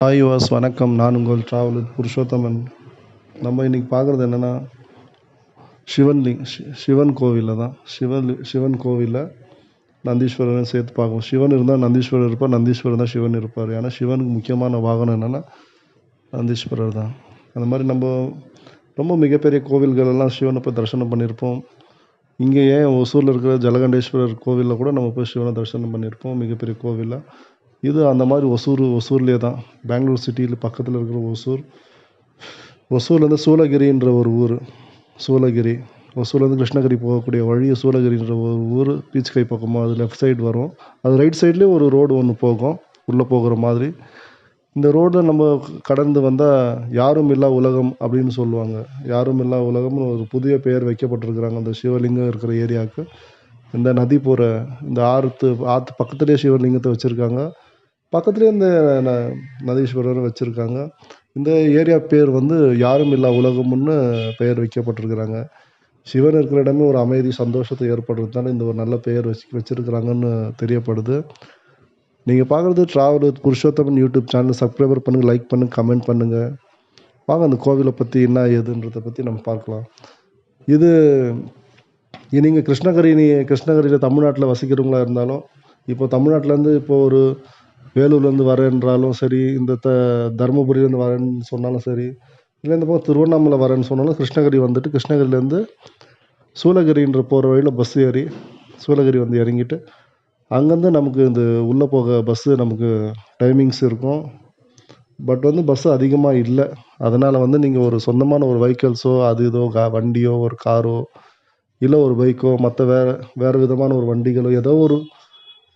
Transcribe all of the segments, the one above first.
Hi was வணக்கம். நான் உங்கள் டிராவலர் புருஷோத்தமன். நம்ம இன்றைக்கி பார்க்குறது என்னென்னா சிவன் கோவிலில் தான். சிவன் கோவிலில் நந்தீஸ்வரரும் சேர்த்து பார்க்கணும். சிவன் இருந்தால் நந்தீஸ்வரர் இருப்பார், நந்தீஸ்வரர் தான் சிவன் இருப்பார். ஏன்னா சிவனுக்கு முக்கியமான வாகனம் என்னென்னா நந்தீஸ்வரர் தான். அந்த மாதிரி நம்ம ரொம்ப மிகப்பெரிய கோவில்கள் எல்லாம் சிவனை போய் தரிசனம் பண்ணியிருப்போம். இங்கே ஏன் ஒசூரில் இருக்கிற ஜலகண்டேஸ்வரர் கோவிலில் கூட நம்ம போய் சிவனை தரிசனம் பண்ணியிருப்போம், மிகப்பெரிய கோவிலில். இது அந்த மாதிரி ஒசூர்லேயே தான், பெங்களூர் சிட்டியில் பக்கத்தில் இருக்கிற ஒசூர்லேருந்து சூளகிரின்ற ஒரு ஊர். ஒசூர்லேருந்து கிருஷ்ணகிரி போகக்கூடிய வழி சூளகிரின்ற ஒரு ஊர். பீச் கை பக்கமாக அது லெஃப்ட் சைடு வரும். அது ரைட் சைட்லேயே ஒரு ரோடு ஒன்று போகும், உள்ளே போகிற மாதிரி. இந்த ரோடில் நம்ம கடந்து வந்தால் யாரும் இல்லா உலகம் அப்படின்னு சொல்லுவாங்க. யாரும் இல்லா உலகம்னு ஒரு புதிய பெயர் வைக்கப்பட்டிருக்கிறாங்க அந்த சிவலிங்கம் இருக்கிற ஏரியாவுக்கு. இந்த நதி போகிற இந்த ஆற்று பக்கத்துலேயே சிவலிங்கத்தை வச்சுருக்காங்க. பக்கத்துலேயே இந்த நந்தீஸ்வரர் வச்சுருக்காங்க. இந்த ஏரியா பேர் யாரும் இல்லா உலகம்னு பெயர் வைக்கப்பட்டிருக்கிறாங்க. சிவன் இருக்கிற இடமே ஒரு அமைதி சந்தோஷத்தை ஏற்படுறதுனால இந்த ஒரு நல்ல பெயர் வச்சுருக்கிறாங்கன்னு தெரியப்படுது. நீங்கள் பார்க்குறது traveller Purushothaman YouTube channel. Subscriber பண்ணுங்கள், லைக் பண்ணுங்கள், கமெண்ட் பண்ணுங்கள். வாங்க அந்த கோவிலை பற்றி என்ன ஏதுன்றதை பற்றி நம்ம பார்க்கலாம். இது நீங்கள் கிருஷ்ணகிரியில் தமிழ்நாட்டில் வசிக்கிறவங்களா இருந்தாலும், இப்போ தமிழ்நாட்டிலேருந்து இப்போ ஒரு வேலூர்லேருந்து வரேன்றாலும் சரி, இந்த தருமபுரியிலேருந்து வரேன்னு சொன்னாலும் சரி, இல்லை இந்த பக்கம் திருவண்ணாமலை வரேன்னு சொன்னாலும் கிருஷ்ணகிரி வந்துட்டு கிருஷ்ணகிரிலேருந்து சூளகிரின்ற போகிற வழியில் பஸ் ஏறி சூளகிரி இறங்கிட்டு அங்கேருந்து நமக்கு இந்த உள்ளே போக பஸ்ஸு நமக்கு டைமிங்ஸ் இருக்கும். பட் பஸ்ஸு அதிகமாக இல்லை. அதனால் நீங்கள் ஒரு சொந்தமான ஒரு வெஹிக்கிள்ஸோ அது இதோ வண்டியோ ஒரு காரோ இல்லை ஒரு பைக்கோ மற்ற வேறு விதமான ஒரு வண்டிகளோ ஏதோ ஒரு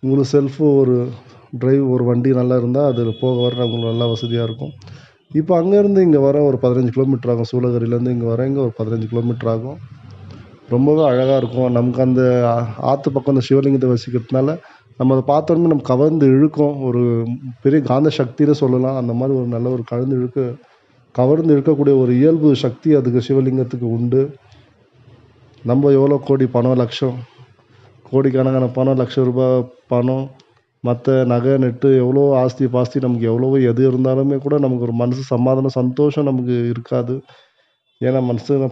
உங்களுக்கு செல்ஃபு ஒரு டிரைவ் ஒரு வண்டி நல்லா இருந்தால் அதில் போக வர உங்களுக்கு நல்லா வசதியாக இருக்கும். இப்போ அங்கேருந்து இங்கே வர ஒரு 15 கிலோமீட்டர் ஆகும். சூளகிரிலேருந்து இங்கே வர ஒரு 15 கிலோமீட்டர் ஆகும். ரொம்பவே அழகாக இருக்கும். நமக்கு அந்த ஆற்று பக்கம் அந்த சிவலிங்கத்தை வசிக்கிறதுனால நம்ம அதை பார்த்தோன்னே நம்ம கவர்ந்து இழுக்கும். ஒரு பெரிய காந்த சக்தின்னு சொல்லலாம். அந்த மாதிரி ஒரு நல்ல ஒரு கவர்ந்து இழுக்கக்கூடிய ஒரு இயல்பு சக்தி அதுக்கு சிவலிங்கத்துக்கு உண்டு. நம்ம எவ்வளோ கோடி பணம், லட்சம் கோடிக்கணக்கான பணம், லட்ச ரூபாய் பணம், மற்ற நகை நெட்டு எவ்வளோ ஆஸ்தி பாஸ்தி நமக்கு எவ்வளவோ எது இருந்தாலுமே கூட நமக்கு ஒரு மனசு சமாதானம் சந்தோஷம் நமக்கு இருக்காது. ஏன்னா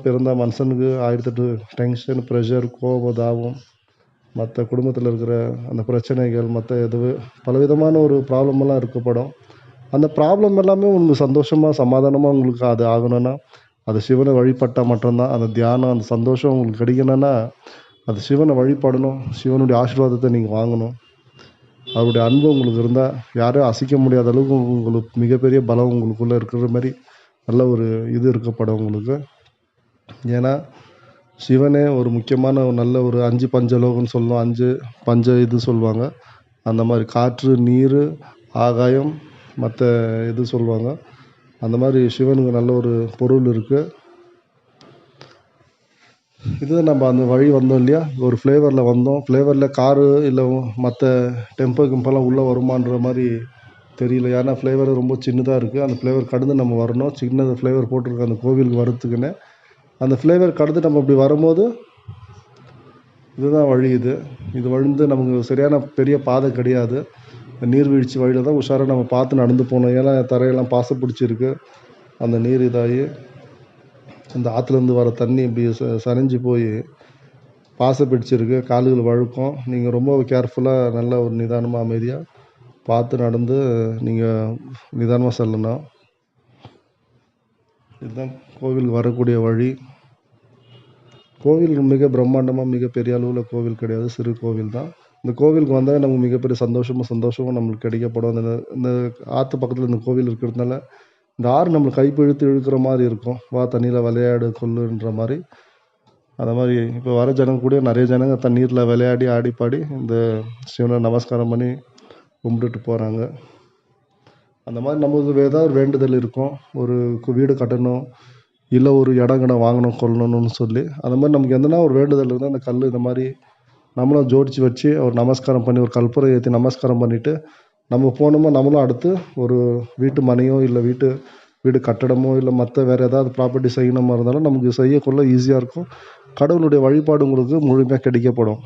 பிறந்தால் மனுஷனுக்கு 1008 டென்ஷன், ப்ரெஷர், கோபம், தாபம், மற்ற குடும்பத்தில் இருக்கிற அந்த பிரச்சனைகள், மற்ற பலவிதமான ஒரு ப்ராப்ளமெல்லாம் இருக்கப்படும். அந்த ப்ராப்ளம் எல்லாமே உங்களுக்கு சந்தோஷமாக சமாதானமாக உங்களுக்கு அது ஆகணும்னா அது சிவனை வழிபட்டால் மட்டும்தான். அந்த தியானம் அந்த சந்தோஷம் உங்களுக்கு கிடைக்கணும்னா அது சிவனை வழிபடணும். சிவனுடைய ஆசீர்வாதத்தை நீங்கள் வாங்கணும். அவருடைய அன்பு உங்களுக்கு இருந்தால் யாரும் அசைக்க முடியாத அளவுக்கு உங்களுக்கு மிகப்பெரிய பலம் உங்களுக்குள்ளே இருக்கிற மாதிரி நல்ல ஒரு இருக்கப்படும் உங்களுக்கு. ஏன்னா சிவனே ஒரு முக்கியமான ஒரு நல்ல ஒரு 5 பஞ்சலோகம்னு சொல்லுவோம். 5 பஞ்ச சொல்லுவாங்க. அந்த மாதிரி காற்று, நீர், ஆகாயம், மற்ற சொல்லுவாங்க. அந்த மாதிரி சிவனுக்கு நல்ல ஒரு பொருள் இருக்குது. நம்ம அந்த வழி வந்தோம் இல்லையா, ஒரு ஃப்ளேவரில் வந்தோம். ஃப்ளேவரில் காரு இல்லை மற்ற கிம்பெல்லாம் உள்ளே வருமான்ற மாதிரி தெரியல. ஏன்னா ஃப்ளேவர் ரொம்ப சின்னதாக இருக்குது. அந்த ஃப்ளேவர் கடந்து நம்ம வரணும். சின்னது ஃப்ளேவர் போட்டிருக்க அந்த கோவிலுக்கு வரத்துக்குன்னு அந்த ஃப்ளேவர் கடந்து நம்ம அப்படி வரும்போது இதுதான் வழி. இது நமக்கு சரியான பெரிய பாதை கிடையாது. நீர்வீழ்ச்சி வழியில் தான் உஷாராக நம்ம பார்த்து நடந்து போகணும். ஏன்னா தரையெல்லாம் பாசை பிடிச்சிருக்கு. அந்த நீர் இதாகி அந்த ஆற்றுலேருந்து வர தண்ணி இப்படி சரிஞ்சு போய் பாசை பிடிச்சிருக்கு, கால்கள் வழுக்கும். நீங்கள் ரொம்ப கேர்ஃபுல்லாக நல்ல ஒரு நிதானமாக அமைதியாக பார்த்து நடந்து நீங்கள் நிதானமாக செல்லணும். இதுதான் கோவிலுக்கு வரக்கூடிய வழி. கோவில் மிக பிரம்மாண்டமாக மிகப்பெரிய அளவில் கோவில் கிடையாது, சிறு கோவில் தான். இந்த கோவிலுக்கு வந்தால் நமக்கு மிகப்பெரிய சந்தோஷமும் நம்மளுக்கு கிடைக்கப்படும். இந்த ஆற்று பக்கத்தில் இந்த கோவில் இருக்கிறதுனால இந்த ஆறு நம்மளுக்கு கைப்பிழுத்து இழுக்கிற மாதிரி இருக்கும். வா தண்ணியில் விளையாடு கொல்லுன்ற மாதிரி. அந்த மாதிரி இப்போ வர ஜனங்க கூட நிறைய ஜனங்க தண்ணீரில் விளையாடி ஆடி பாடி இந்த சிவனை நமஸ்காரம் பண்ணி கும்பிட்டுட்டு போகிறாங்க. அந்த மாதிரி நமக்கு ஏதாவது ஒரு வேண்டுதல் இருக்கும். ஒரு வீடு கட்டணும், இல்லை ஒரு இடம் வாங்கணும், கொள்ளணும்னு சொல்லி அந்த மாதிரி நமக்கு எந்தனா ஒரு வேண்டுதல் இருந்தால் அந்த கல் இந்த மாதிரி நம்மளும் ஜோடித்து வச்சு ஒரு நமஸ்காரம் பண்ணி ஒரு கற்பூரம் ஏற்றி நமஸ்காரம் பண்ணிவிட்டு நம்ம போனோமோ நம்மளும் அடுத்து ஒரு வீட்டு மனையோ இல்லை வீடு கட்டடமோ இல்லை மற்ற வேறு ஏதாவது ப்ராப்பர்ட்டி செய்யணுமா இருந்தாலும் நமக்கு செய்யக்குள்ள ஈஸியாக இருக்கும். கடவுளுடைய வழிபாடு உங்களுக்கு முழுமையாக கிடைக்கப்படும்.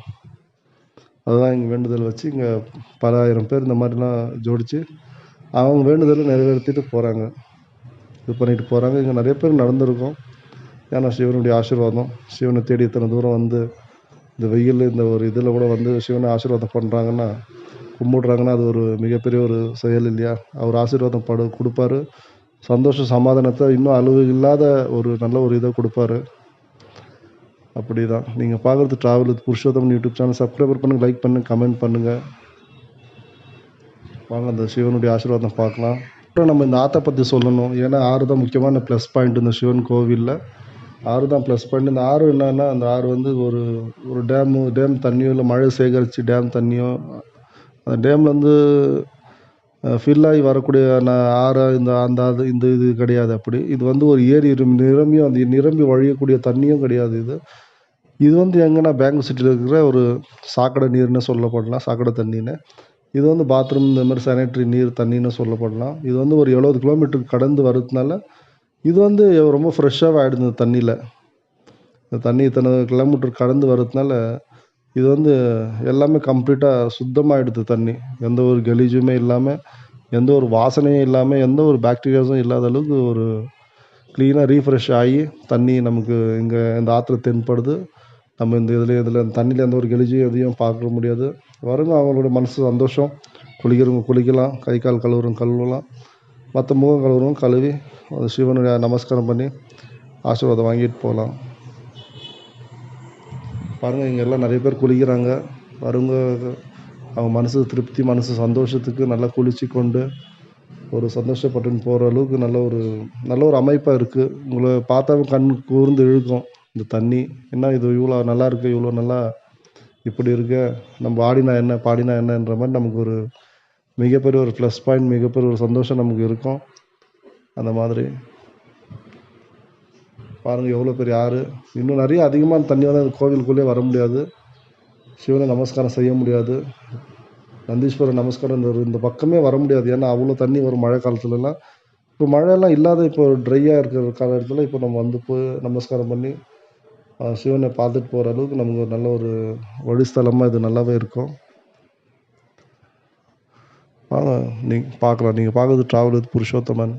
அதுதான் இங்கே வேண்டுதல் வச்சு இங்கே பல ஆயிரம் பேர் இந்த மாதிரிலாம் ஜோடித்து அவங்க வேண்டுதலை நிறைவேற்றிட்டு போகிறாங்க, இது பண்ணிட்டு போகிறாங்க. இங்கே நிறைய பேர் நடந்திருக்கோம். ஏன்னா சிவனுடைய ஆசீர்வாதம், சிவனை தேடி இத்தனை தூரம் வந்து இந்த வெயில் இந்த ஒரு இதில் கூட வந்து சிவனை ஆசீர்வாதம் பண்ணுறாங்கன்னா, கும்பிடுறாங்கன்னா, அது ஒரு மிகப்பெரிய ஒரு செயல் இல்லையா? அவர் ஆசீர்வாதம் கொடுப்பாரு. சந்தோஷ சமாதானத்தை இன்னும் அளவு இல்லாத ஒரு நல்ல ஒரு இதை கொடுப்பாரு. அப்படி தான் நீங்கள் பார்க்குறது travel with Purushothaman YouTube channel. Subscriber பண்ணுங்கள், லைக் பண்ணுங்கள், கமெண்ட் பண்ணுங்கள். வாங்க அந்த சிவனுடைய ஆசீர்வாதம் பார்க்கலாம். அப்புறம் நம்ம இந்த ஆற்றை பற்றி சொல்லணும். ஏன்னா ஆறு தான் முக்கியமான ப்ளஸ் பாயிண்ட் இந்த சிவன் கோவிலில். ஆறு தான் ப்ளஸ் பாயிண்ட். இந்த ஆறு என்னன்னா, அந்த ஆறு வந்து ஒரு ஒரு டேம் தண்ணியோ இல்லை மழை சேகரித்து டேம் தண்ணியோ, அந்த டேம்லேருந்து ஃபில் ஆகி வரக்கூடிய ஆறு இந்த இது கிடையாது. அப்படி இது வந்து ஒரு ஏரி நிரம்பியும் அந்த நிரம்பி வழியக்கூடிய தண்ணியும் கிடையாது. இது வந்து எங்கன்னா பெங்களூர் சிட்டியில் இருக்கிற ஒரு சாக்கடை நீர்னு சொல்லப்படலாம், சாக்கடை தண்ணின்னு. இது வந்து பாத்ரூம் இந்த மாதிரி சானிட்டரி நீர் தண்ணின்னு சொல்லப்படலாம். இது வந்து ஒரு 70 கிலோமீட்டருக்கு கடந்து வரதுனால இது வந்து ரொம்ப ஃப்ரெஷ்ஷாகவே ஆகிடுது இந்த தண்ணியில். இந்த தண்ணி இத்தனை கிலோமீட்டர் கடந்து வரதுனால இது வந்து எல்லாமே கம்ப்ளீட்டாக சுத்தமாகிடுது தண்ணி. எந்த ஒரு கலீஜுமே இல்லாமல், எந்த ஒரு வாசனையும் இல்லாமல், எந்த ஒரு பாக்டீரியாஸும் இல்லாத அளவுக்கு ஒரு க்ளீனாக ரீஃப்ரெஷ் ஆகி தண்ணி நமக்கு இங்கே இந்த ஆற்றுல தென்படுது. நம்ம இதில் தண்ணியில் எந்த ஒரு கெலிஜியும் எதையும் பார்க்க முடியாது. வரவங்க அவங்களோட மனசு சந்தோஷம், குளிக்கிறவங்க குளிக்கலாம், கை கால் கழுவுறவங்க கழுவலாம், மற்ற முகம் கழுவுறவங்க கழுவி அந்த சிவனுடைய நமஸ்காரம் பண்ணி ஆசீர்வாதம் வாங்கிட்டு போகலாம். பாருங்கள், இங்கே எல்லாம் நிறைய பேர் குளிக்கிறாங்க. வரவங்க அவங்க மனசு திருப்தி, மனசு சந்தோஷத்துக்கு நல்லா குளித்து கொண்டு ஒரு சந்தோஷப்பட்டுன்னு போகிற அளவுக்கு நல்ல ஒரு அமைப்பாக இருக்குது. உங்களை பார்த்தாவே கண் கூர்ந்து இழுக்கும் இந்த தண்ணி. என்ன இது இவ்வளோ நல்லா இருக்குது, இவ்வளோ நல்லா இப்படி இருக்க, நம்ம ஆடினா என்ன பாடினா என்னன்ற மாதிரி நமக்கு ஒரு மிகப்பெரிய ஒரு ப்ளஸ் பாயிண்ட், மிகப்பெரிய ஒரு சந்தோஷம் நமக்கு இருக்கும். அந்த மாதிரி பாருங்கள் எவ்வளோ பெரிய ஆறு. இன்னும் நிறைய அதிகமான தண்ணி வந்து அந்த கோவிலுக்குள்ளே வர முடியாது, சிவனை நமஸ்காரம் செய்ய முடியாது, நந்தீஸ்வரர் நமஸ்காரம் இந்த பக்கமே வர முடியாது. ஏன்னா அவ்வளோ தண்ணி வரும் மழை காலத்துலலாம். இப்போ மழையெல்லாம் இல்லாத இப்போ ட்ரையாக இருக்கிற காலத்தில் இப்போ நம்ம வந்து போய் நமஸ்காரம் பண்ணி சிவனை பார்த்துட்டு போகிற அளவுக்கு நமக்கு ஒரு நல்ல ஒரு வழிஸ்தலமாக இது நல்லாவே இருக்கும். நீங்கள் பார்க்கலாம். நீங்கள் பார்க்குறது ட்ராவல் வித் புருஷோத்தமன்.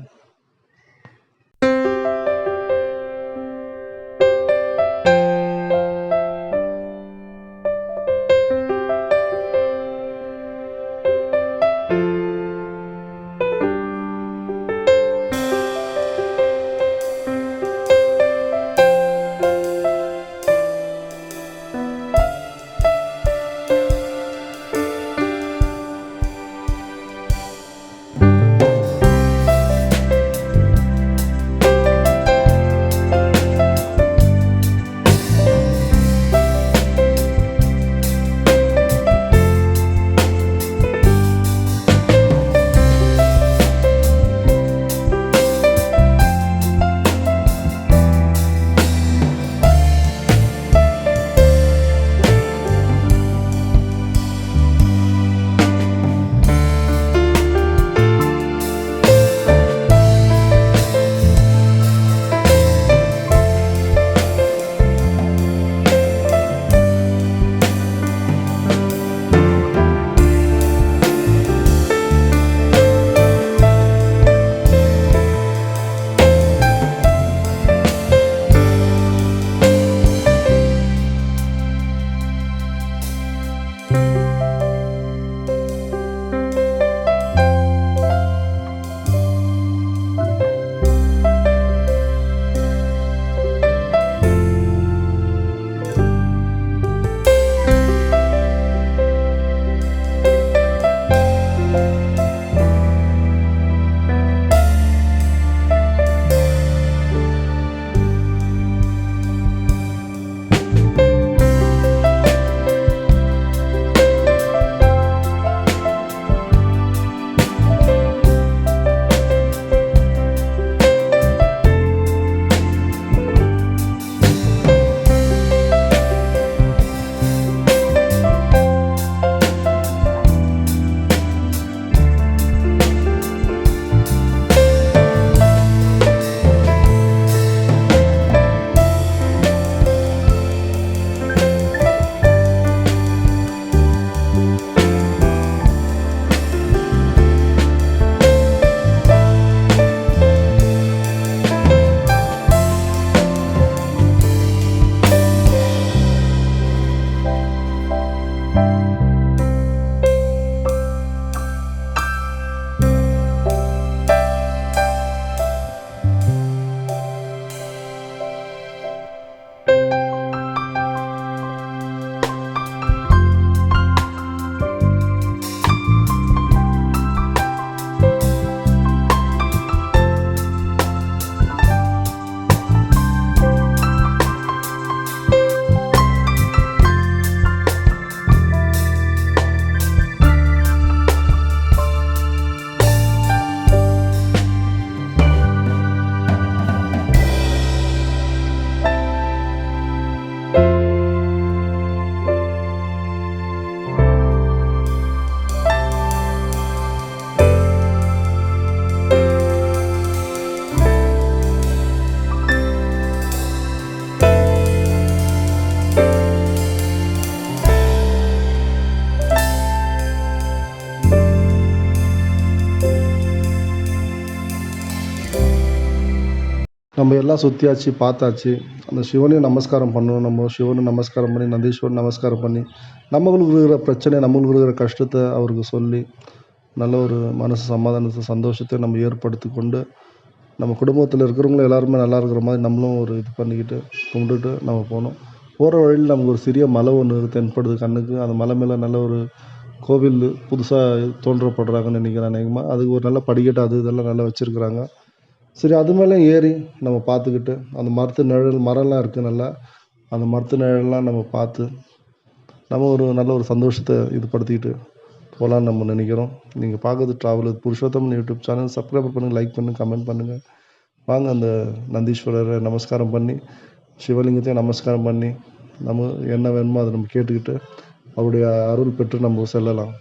நம்ம எல்லாம் சுற்றியாச்சு பார்த்தாச்சு. அந்த சிவனையும் நமஸ்காரம் பண்ணணும். நம்ம சிவனை நமஸ்காரம் பண்ணி, நந்தீஸ்வரன் நமஸ்காரம் பண்ணி, நம்மளுக்கு இருக்கிற பிரச்சனை, நம்மளுக்கு இருக்கிற கஷ்டத்தை அவருக்கு சொல்லி, நல்ல ஒரு மனசு சமாதானத்தை, சந்தோஷத்தை நம்ம ஏற்படுத்தி கொண்டு, நம்ம குடும்பத்தில் இருக்கிறவங்களும் எல்லாருமே நல்லா இருக்கிற மாதிரி நம்மளும் ஒரு இது பண்ணிக்கிட்டு, கும்பிட்டுட்டு நம்ம போனோம். போகிற வழியில் நமக்கு ஒரு சிறிய மலை ஒன்று தென்படுது கண்ணுக்கு. அந்த மலை மேலே நல்ல ஒரு கோவில் புதுசாக தோன்றப்படுறாங்கன்னு நினைக்கிறேன் அநேகமாக. அதுக்கு ஒரு நல்ல படிக்கட்டு அது இதெல்லாம் நல்லா வச்சுருக்குறாங்க. சரி அது மேலே ஏறி நம்ம பார்த்துக்கிட்டு, அந்த மரத்து நிழல் மரம்லாம் இருக்குது நல்லா. அந்த மரத்து நிழல்லாம் நம்ம பார்த்து, நம்ம ஒரு நல்ல ஒரு சந்தோஷத்தை இது படுத்திக்கிட்டு போகலான்னு நம்ம நினைக்கிறோம். நீங்கள் பார்க்குறது travel Purushothaman YouTube channel. Subscribe பண்ணுங்கள், லைக் பண்ணுங்கள், கமெண்ட் பண்ணுங்கள். வாங்க அந்த நந்தீஸ்வரரை நமஸ்காரம் பண்ணி, சிவலிங்கத்தையும் நமஸ்காரம் பண்ணி, நம்ம என்ன வேணுமோ அதை நம்ம கேட்டுக்கிட்டு, அவருடைய அருள் பெற்று நம்ம செல்லலாம்.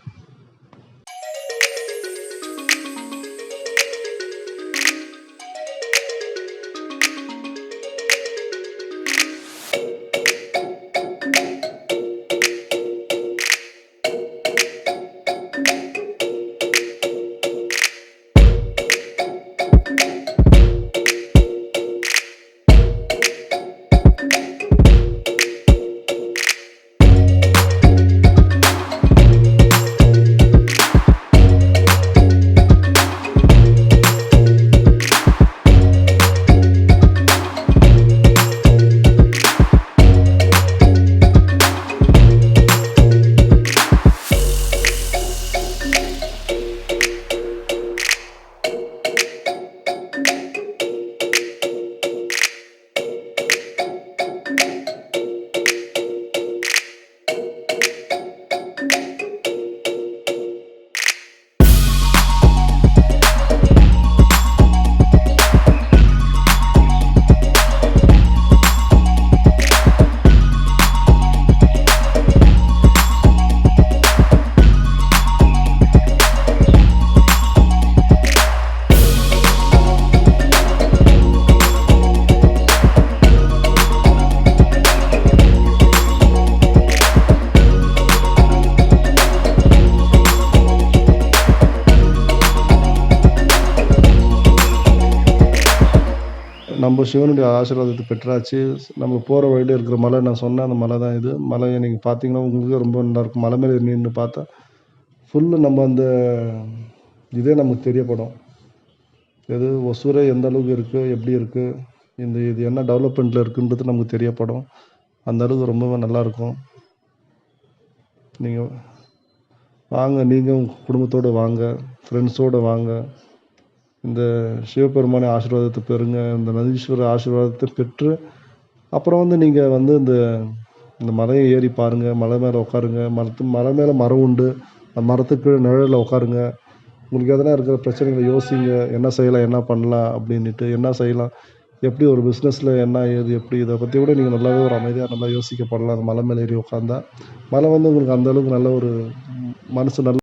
நம்ம சிவனுடைய ஆசீர்வாதத்தை பெற்றாச்சு. நம்ம போகிற வழியில இருக்கிற மலை நான் சொன்னேன் அந்த மலை தான் இது. மலையை நீங்கள் பார்த்தீங்கன்னா உங்களுக்கே ரொம்ப நல்லாயிருக்கும். மலை மேலே நின்று பார்த்தா ஃபுல்லு நம்ம அந்த இதே நமக்கு தெரியப்படும். எது ஒசூரே எந்த அளவுக்கு இருக்குது, எப்படி இருக்குது, இது என்ன டெவலப்மெண்ட்டில் இருக்குன்றது நமக்கு தெரியப்படும். அந்த அளவுக்கு ரொம்பவே நல்லாயிருக்கும். நீங்கள் வாங்க, நீங்கள் உங்கள் குடும்பத்தோடு வாங்க, ஃப்ரெண்ட்ஸோடு வாங்க. இந்த சிவபெருமானை ஆசீர்வாதத்தை பெறுங்க. இந்த நந்தீஸ்வரர் ஆசீர்வாதத்தை பெற்று அப்புறம் வந்து நீங்கள் வந்து இந்த மலையை ஏறி பாருங்கள். மலை மேலே உட்காருங்க. மலை மேலே மரம் உண்டு. அந்த மரத்துக்கு நிழலில் உட்காருங்க. உங்களுக்கு எதனா இருக்கிற பிரச்சனைகளை யோசிங்க. என்ன செய்யலாம், என்ன பண்ணலாம் அப்படின்ட்டு, என்ன செய்யலாம், எப்படி ஒரு பிஸ்னஸில் என்ன ஏது எப்படி இதை பற்றி கூட நீங்கள் நல்லாவே ஒரு அமைதியாக நல்லா யோசிக்கப்படலாம். அந்த மலை மேலே ஏறி உட்காந்தா. மலை வந்து உங்களுக்கு அந்தளவுக்கு நல்ல ஒரு மனசு நல்ல